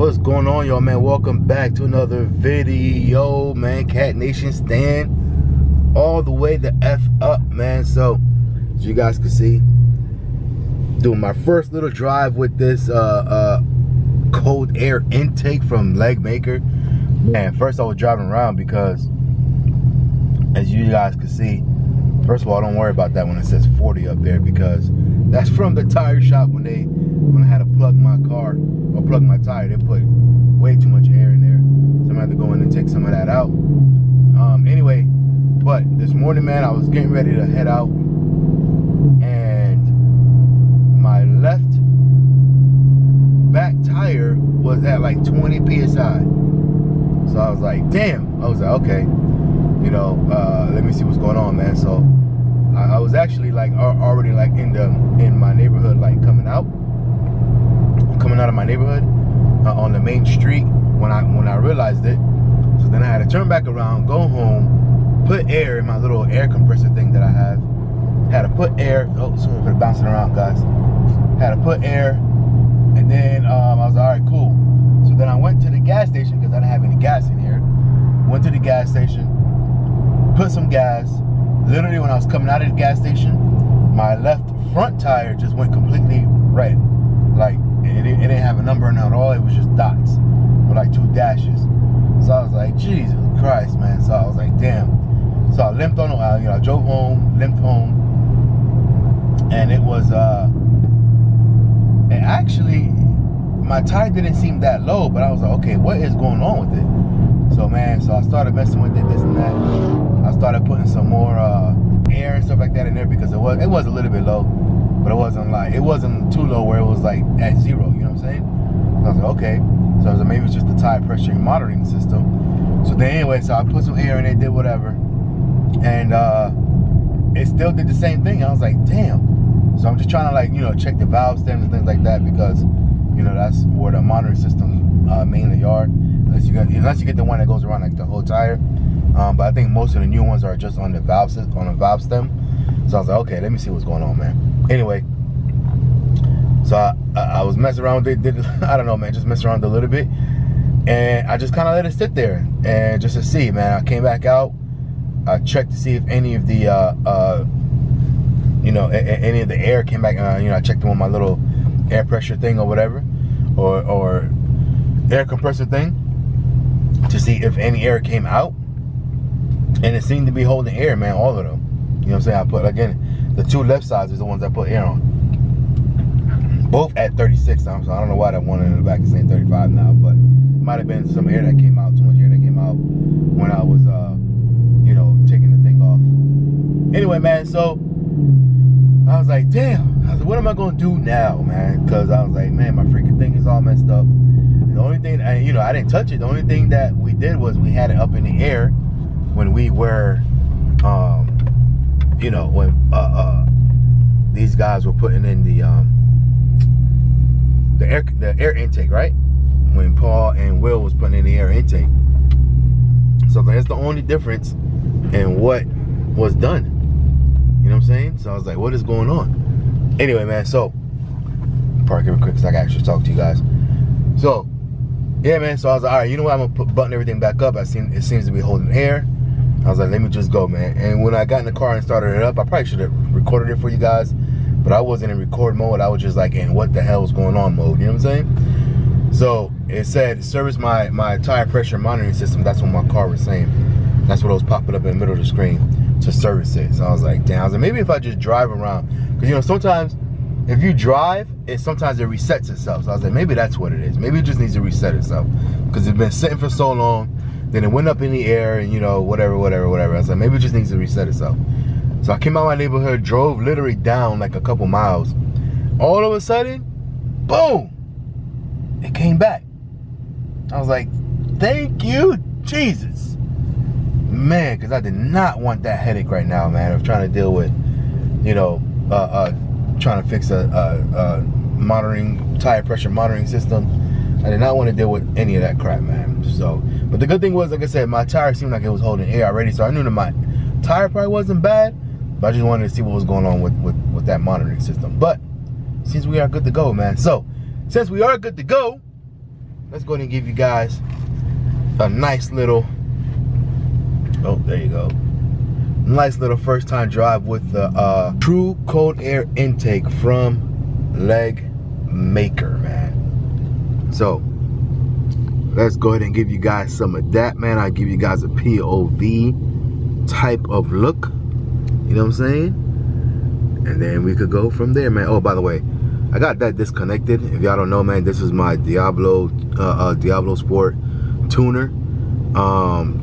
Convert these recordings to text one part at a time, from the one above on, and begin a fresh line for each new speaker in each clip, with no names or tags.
What's going on, y'all, man? Welcome back to another video, man. Cat Nation, stand all the way the F up, man. So as you guys can see, doing my first little drive with this cold air intake from Legmaker. Man, first I was driving around because, as you guys can see, first of all, don't worry about that when it says 40 up there, because that's from the tire shop when I had to plug my car or plug my tire. They put way too much air in there, so I'm gonna have to go in and take some of that out. Anyway, but this morning, man, I was getting ready to head out, and my left back tire was at like 20 psi. So I was like, damn. I was like, okay, you know, let me see what's going on, man. So I was actually like already like in my neighborhood, like coming out of my neighborhood on the main street when I realized it. So then I had to turn back around, go home, put air in my little air compressor thing that I have. Had to put air. Oh, sorry for the bouncing around, guys. Had to put air, and then I was like, all right, cool. So then I went to the gas station because I didn't have any gas in here. Went to the gas station, put some gas. Literally, when I was coming out of the gas station, my left front tire just went completely red. Like, it didn't have a number on it at all. It was just dots with like 2 dashes. So I was like, Jesus Christ, man. So I was like, damn. So I limped on, you know, I drove home, limped home, and it was, and actually, my tire didn't seem that low, but I was like, okay, what is going on with it? So, man, so I started messing with it, this and that. I started putting some more air and stuff like that in there because it was a little bit low, but it wasn't too low where it was like at 0, you know what I'm saying? So I was like, okay. So I was like, maybe it's just the tire pressure monitoring system. So then anyway, so I put some air in it, did whatever, and it still did the same thing. I was like, damn. So I'm just trying to, like, you know, check the valve stems and things like that, because, you know, that's where the monitoring system mainly are. Unless you get the one that goes around like the whole tire. But I think most of the new ones are just on the valve stem. So I was like, okay, let me see what's going on, man. Anyway, so I was messing around with it. I don't know, man, just messing around a little bit, and I just kind of let it sit there and just to see, man. I came back out. I checked to see if any of the you know, any of the air came back. You know, I checked on my little air pressure thing or whatever, or air compressor thing, to see if any air came out, and it seemed to be holding air, man, all of them. You know what I'm saying? I put, again, the 2 left sides is the ones I put air on, both at 36 now. So I don't know why that one in the back is saying 35 now, but it might have been some air that came out, too much air that came out when I was you know, taking the thing off. Anyway, man, so I was like, damn. I was like, what am I gonna do now, man? Because I was like, man, my freaking thing is all messed up. The only thing, you know, I didn't touch it. The only thing that we did was we had it up in the air when we were, you know, when these guys were putting in the air intake, right? When Paul and Will was putting in the air intake. So that's the only difference in what was done. You know what I'm saying? So I was like, what is going on? Anyway, man, so park it real quick because I can actually talk to you guys. So yeah, man, so I was like, all right, you know what, I'm gonna button everything back up. It seems to be holding air. I was like, let me just go, man. And when I got in the car and started it up, I probably should have recorded it for you guys, but I wasn't in record mode. I was just like in what the hell is going on mode, you know what I'm saying? So it said service my tire pressure monitoring system. That's what my car was saying. That's what was popping up in the middle of the screen, to service it. So I was like, damn. I was like, maybe if I just drive around, because, you know, sometimes if you drive, sometimes it resets itself. So I was like, maybe that's what it is. Maybe it just needs to reset itself, because it's been sitting for so long. Then it went up in the air, and, you know, whatever. I was like, maybe it just needs to reset itself. So I came out of my neighborhood, drove literally down like a couple miles. All of a sudden, boom, it came back. I was like, thank you, Jesus. Man, because I did not want that headache right now, man, of trying to deal with, you know, trying to fix a tire pressure monitoring system. I did not want to deal with any of that crap, man. So, but the good thing was, like I said, my tire seemed like it was holding air already, so I knew that my tire probably wasn't bad, but I just wanted to see what was going on with that monitoring system. But since we are good to go, man. So, since we are good to go, let's go ahead and give you guys a nice little, oh, there you go. Nice little first time drive with the true cold air intake from Legmaker, man. So let's go ahead and give you guys some of that, man. I'll give you guys a POV type of look, you know what I'm saying? And then we could go from there, man. Oh, by the way, I got that disconnected. If y'all don't know, man, this is my Diablo Sport tuner,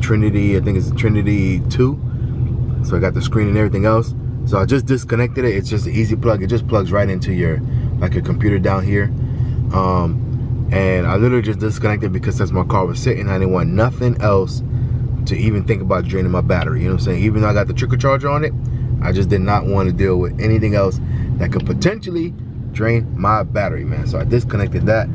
Trinity, I think it's Trinity 2. So I got the screen and everything else. So I just disconnected it. It's just an easy plug. It just plugs right into your, like, your computer down here. And I literally just disconnected because since my car was sitting, I didn't want nothing else to even think about draining my battery. You know what I'm saying? Even though I got the trickle charger on it, I just did not want to deal with anything else that could potentially drain my battery, man. So I disconnected that.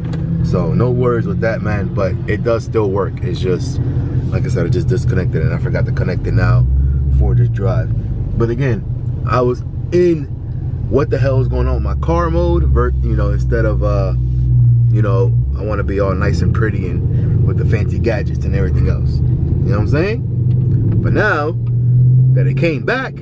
So no worries with that, man. But it does still work. It's just, like I said, I just disconnected it and I forgot to connect it now for this drive. But again, I was in what the hell is going on with my car mode, you know, instead of you know, I want to be all nice and pretty and with the fancy gadgets and everything else. You know what I'm saying? But now that it came back,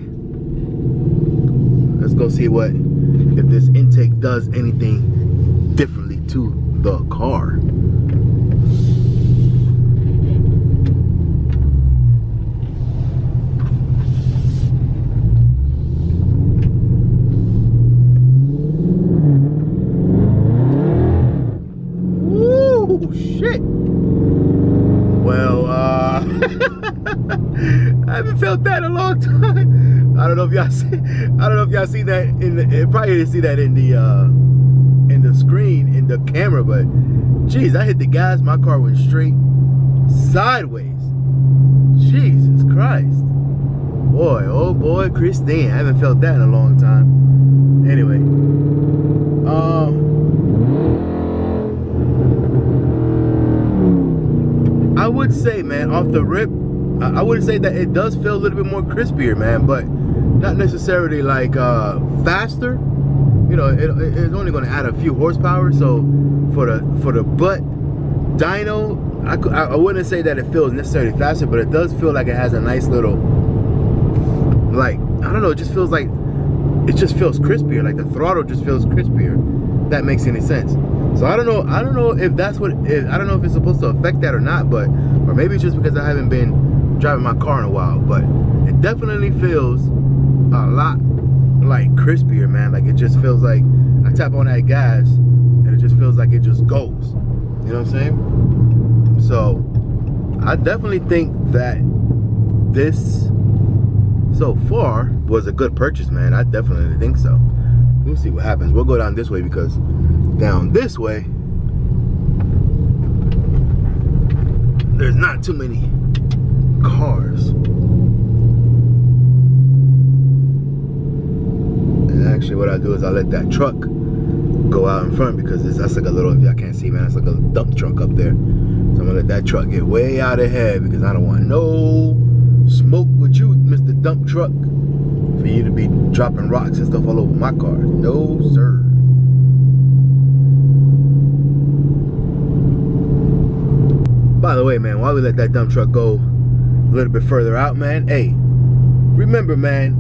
let's go see what, if this intake does anything differently to the car. Shit. Well, I haven't felt that in a long time. I don't know if y'all see. I don't know if y'all see that in the. Probably didn't see that in the screen in the camera, but geez, I hit the gas. My car went straight sideways. Jesus Christ, boy, oh boy, Christine, I haven't felt that in a long time. Anyway, I would say, man, off the rip, I would say that it does feel a little bit more crispier, man, but not necessarily like faster. You know, it's only going to add a few horsepower. So for the butt dyno, I wouldn't say that it feels necessarily faster, but it does feel like it has a nice little, like, I don't know, it just feels like, it just feels crispier. Like the throttle just feels crispier. If that makes any sense. So I don't know if that's what, I don't know if it's supposed to affect that or not, but, or maybe it's just because I haven't been driving my car in a while, but it definitely feels a lot like crispier, man. Like it just feels like I tap on that gas and it just feels like it just goes. You know what I'm saying? So I definitely think that this so far was a good purchase, man. I definitely think so. We'll see what happens. We'll go down this way because down this way there's not too many cars. And actually what I do is I let that truck go out in front because that's like a little, if y'all can't see, man, it's like a dump truck up there. So I'm gonna let that truck get way out ahead because I don't want no smoke with you, Mr. Dump Truck, for you to be dropping rocks and stuff all over my car. No, sir. By the way, man, while we let that dump truck go a little bit further out, man, hey, remember, man,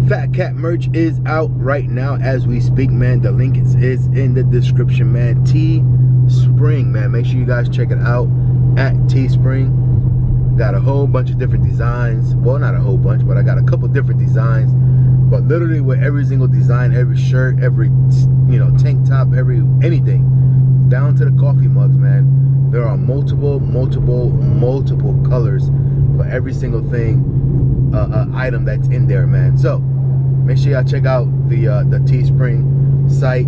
FaTkaT merch is out right now as we speak, man. The link is in the description, man. Teespring, man. Make sure you guys check it out at Teespring. Got a whole bunch of different designs. Well, not a whole bunch, but I got a couple different designs. But literally with every single design, every shirt, every, you know, tank top, anything, down to the coffee mugs, man. There are multiple colors for every single thing, item that's in there, man. So make sure y'all check out the Teespring site,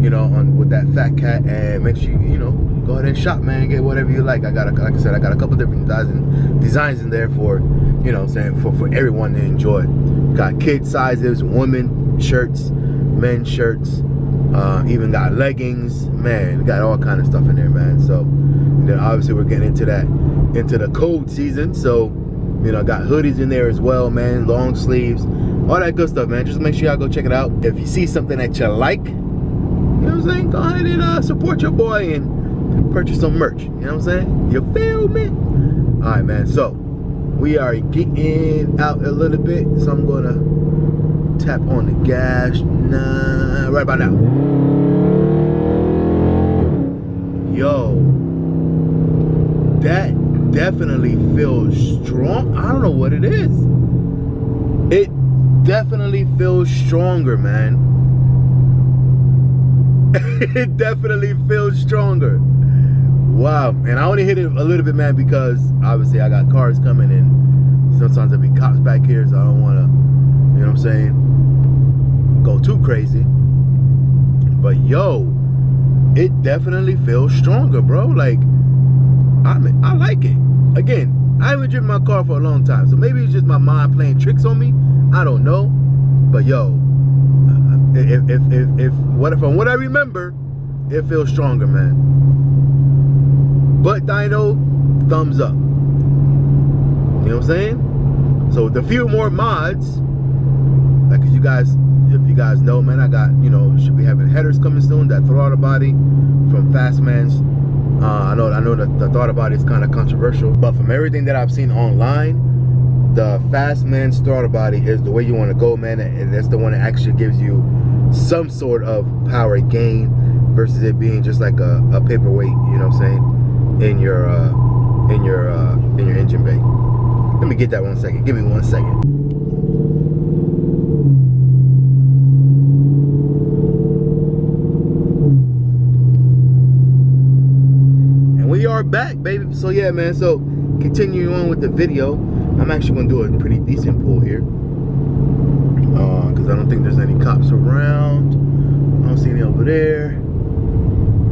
you know, with that FaTkaT, and make sure you know, go ahead and shop, man. Get whatever you like. Like I said, I got a couple different designs in there for, you know what I'm saying, for everyone to enjoy. Got kid sizes, women shirts, men's shirts, even got leggings, man. Got all kind of stuff in there, man. So then obviously we're getting into the cold season, so you know, got hoodies in there as well, man. Long sleeves, all that good stuff, man. Just make sure y'all go check it out. If you see something that you like, you know what I'm saying, go ahead and support your boy and purchase some merch. You know what I'm saying? You feel me? All right, man. So we are getting out a little bit, so I'm gonna tap on the gas right about now. Yo, that definitely feels strong. I don't know what it is. It definitely feels stronger, man. It definitely feels stronger. Wow. And I only hit it a little bit, man, because obviously I got cars coming and sometimes there'll be cops back here, so I don't want to, you know what I'm saying, go too crazy. But yo, it definitely feels stronger, bro. Like, I like it. Again, I haven't driven my car for a long time, so maybe it's just my mind playing tricks on me. I don't know. But yo, from what I remember, it feels stronger, man. But dyno, thumbs up. You know what I'm saying? So with a few more mods, like if you guys know, man, I got, you know, should be having headers coming soon. That throttle body from Fastman's. I know that the throttle body is kind of controversial, but from everything that I've seen online, the Fastman's throttle body is the way you want to go, man. And that's the one that actually gives you some sort of power gain versus it being just like a paperweight. You know what I'm saying? In your engine bay. Let me get that 1 second. Give me 1 second. And we are back, baby. So yeah, man. So continuing on with the video, I'm actually gonna do a pretty decent pull here, because I don't think there's any cops around. I don't see any over there.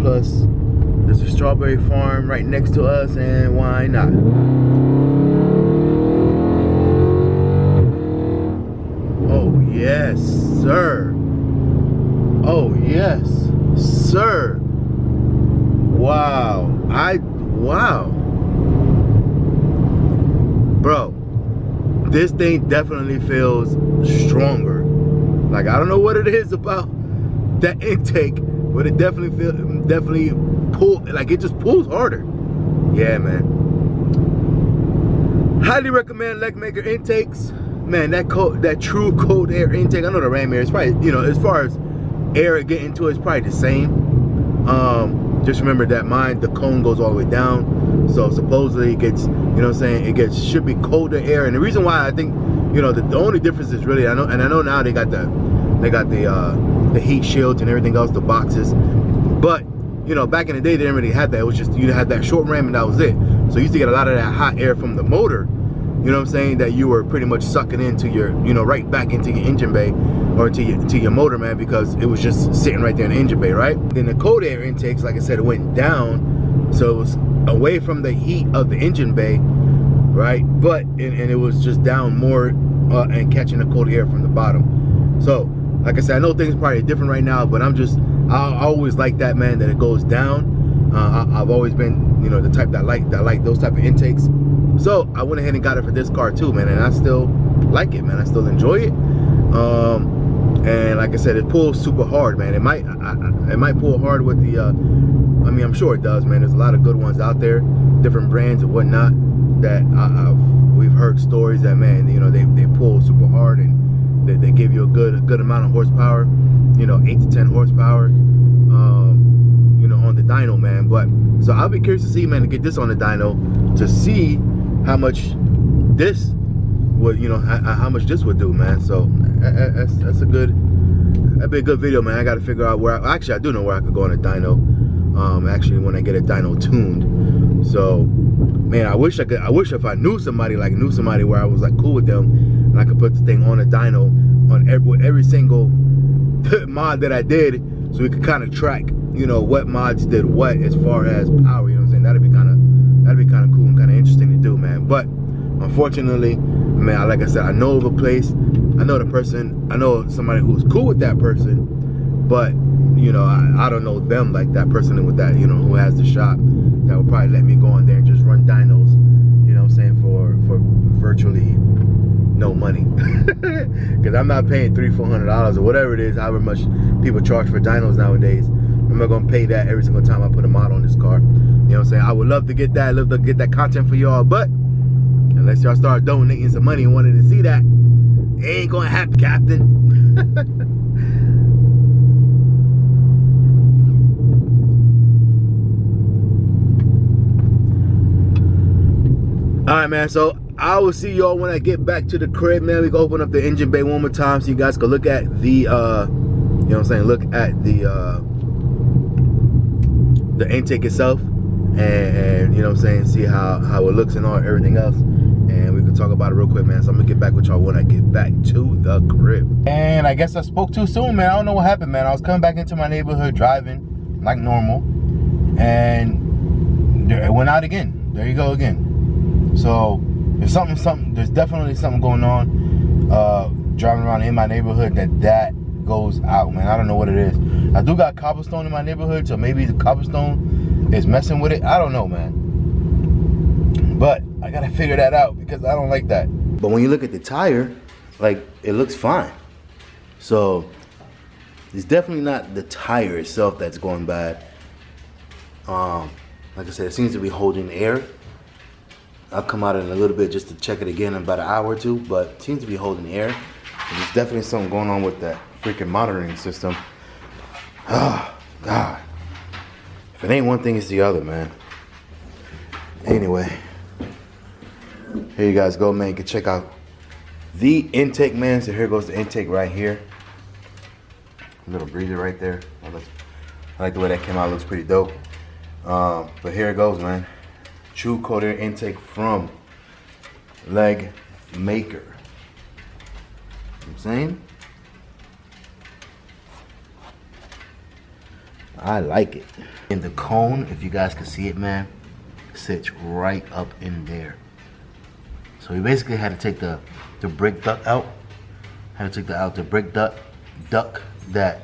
Plus, there's a strawberry farm right next to us, and why not? Oh, yes, sir. Oh, yes, sir. Wow. Wow. Bro, this thing definitely feels stronger. Like, I don't know what it is about that intake, but it definitely pull, like it just pulls harder. Yeah, man. Highly recommend Legmaker intakes. Man, that true cold air intake. I know the ram air is probably, you know, as far as air getting into it, it's probably the same. Just remember that the cone goes all the way down. So supposedly it gets, you know what I'm saying, should be colder air. And the reason why I think, you know, the only difference is really, I know now they got the heat shields and everything else, the boxes. But, you know, back in the day, they didn't really have that. It was just, you had that short ram and that was it. So you used to get a lot of that hot air from the motor, you know what I'm saying, that you were pretty much sucking into your, you know, right back into your engine bay or to your motor, man, because it was just sitting right there in the engine bay, right? Then the cold air intakes, like I said, it went down. So it was away from the heat of the engine bay, right? But, and it was just down more and catching the cold air from the bottom. So, like I said, I know things are probably different right now, but I always like that, man, that it goes down. I've always been, you know, the type that like those type of intakes. So I went ahead and got it for this car too, man, and I still like it, man. I still enjoy it. And like I said, it pulls super hard, man. It might pull hard with the I mean, I'm sure it does, man. There's a lot of good ones out there, different brands and whatnot, that we've heard stories that, man, you know, they pull super hard and they give you a good amount of horsepower, you know, 8 to 10 horsepower, you know, on the dyno, man. But so I'll be curious to see, man, to get this on the dyno, to see how much this would, you know, how much this would do, man. So that'd be a good video, man. I got to figure out where. Actually, I do know where I could go on a dyno. Actually, when I get a dyno tuned. So, man, I wish if I knew somebody where I was like cool with them, and I could put the thing on a dyno on every single mod that I did, so we could kind of track, you know, what mods did what as far as power. You know what I'm saying? That'd be kind of cool and kind of interesting to do, man. But unfortunately, man, like I said, I know of a place, I know the person, I know somebody who's cool with that person, but you know, I don't know them like that person with that, you know, who has the shop that would probably let me go in there and just run dynos, you know what I'm saying, for virtually no money. Because I'm not paying $300-400 or whatever it is, however much people charge for dynos nowadays. I'm not gonna pay that every single time I put a mod on this car. You know what I'm saying? I would love to get that, love to get that content for y'all, but unless y'all start donating some money and wanting to see that, it ain't gonna happen, Captain. All right, man, so I will see y'all when I get back to the crib, man. We can open up the engine bay one more time so you guys can look at the, you know what I'm saying, look at the intake itself and you know what I'm saying, see how it looks and all everything else. And we can talk about it real quick, man. So I'm gonna get back with y'all when I get back to the crib. And I guess I spoke too soon, man. I don't know what happened, man. I was coming back into my neighborhood driving like normal, and it went out again. There you go again. So there's there's definitely something going on driving around in my neighborhood that goes out, man. I don't know what it is. I do got cobblestone in my neighborhood, so maybe the cobblestone is messing with it. I don't know, man. But I gotta figure that out because I don't like that. But when you look at the tire, like, it looks fine. So it's definitely not the tire itself that's going bad. Like I said, it seems to be holding air. I'll come out in a little bit just to check it again in about an hour or two, but it seems to be holding air. And there's definitely something going on with that freaking monitoring system. Oh, God. If it ain't one thing, it's the other, man. Anyway, here you guys go, man. You can check out the intake, man. So here goes the intake right here. A little breather right there. I like the way that came out. It looks pretty dope. But here it goes, man. True cold air intake from Legmaker. You know what I'm saying? I like it. And the cone, if you guys can see it, man, sits right up in there. So we basically had to take the brake duct out. Had to take the brake duct that,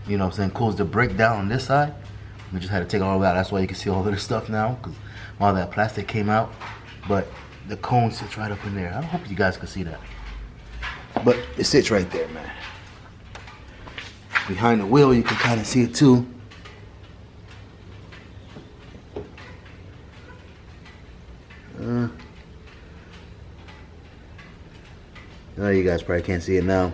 you know what I'm saying, cools the brake down on this side. We just had to take all of that. That's why you can see all of this stuff now, because all that plastic came out. But the cone sits right up in there. I hope you guys can see that. But it sits right there, man. Behind the wheel, you can kind of see it too. Now you guys probably can't see it now.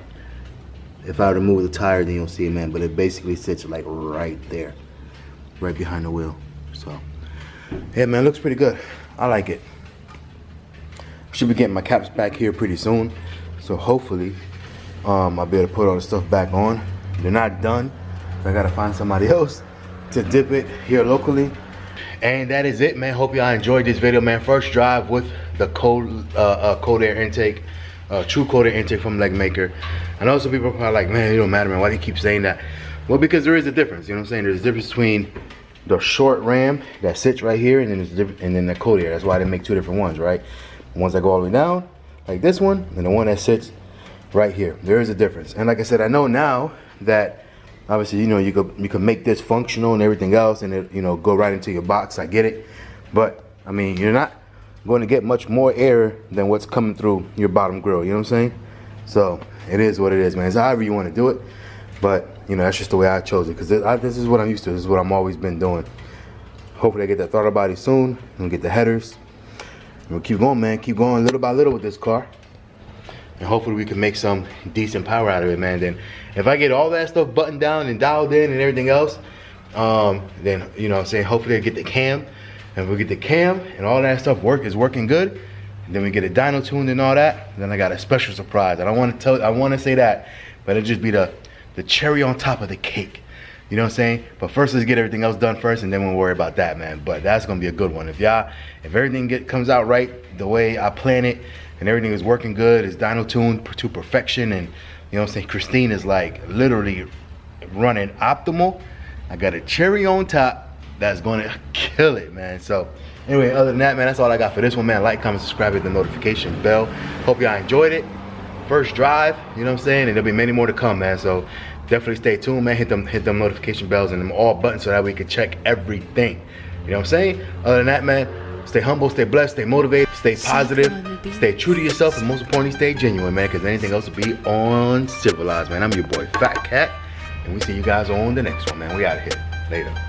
If I remove the tire, then you'll see it, man. But it basically sits like right there, right behind the wheel. So, yeah, man, it looks pretty good. I like it. Should be getting my caps back here pretty soon. So hopefully, I'll be able to put all the stuff back on. They're not done. So I gotta find somebody else to dip it here locally. And that is it, man. Hope y'all enjoyed this video, man. First drive with the cold air intake, true cold air intake from Legmaker. I know some people are probably like, man, it don't matter, man. Why do you keep saying that? Well, because there is a difference. You know what I'm saying? There's a difference between the short ram that sits right here, and then the cold air. That's why they make two different ones, right? The ones that go all the way down, like this one, and the one that sits right here. There is a difference. And like I said, I know now that obviously, you know, you could make this functional and everything else, and it, you know, go right into your box. I get it, but I mean, you're not going to get much more air than what's coming through your bottom grill. You know what I'm saying? So it is what it is, man. It's however you want to do it, but you know, that's just the way I chose it, because this is what I'm used to. This is what I've always been doing. Hopefully I get that throttle body soon and get the headers. And we'll keep going, man. Keep going little by little with this car. And hopefully we can make some decent power out of it, man. Then if I get all that stuff buttoned down and dialed in and everything else, then, you know what I'm saying, hopefully I get the cam. And if we get the cam and all that stuff is working good, and then we get a dyno tuned and all that, then I got a special surprise. I want to say that, but it'll just be the cherry on top of the cake. You know what I'm saying? But first, let's get everything else done first, and then we'll worry about that, man. But that's gonna be a good one. If everything comes out right the way I plan it, and everything is working good, it's dyno tuned to perfection, and you know what I'm saying, Christine is like literally running optimal, I got a cherry on top that's gonna kill it, man. So anyway, other than that, man, that's all I got for this one, man. Like, comment, subscribe, hit the notification bell. Hope y'all enjoyed it. First drive, you know what I'm saying, and there'll be many more to come, man. So definitely stay tuned, man. Hit them notification bells and them all buttons so that we can check everything. You know what I'm saying? Other than that, man, stay humble, stay blessed, stay motivated, stay positive, stay true to yourself, and most importantly, stay genuine, man, because anything else will be uncivilized, man. I'm your boy, FaTkaT, and we see you guys on the next one, man. We out of here. Later.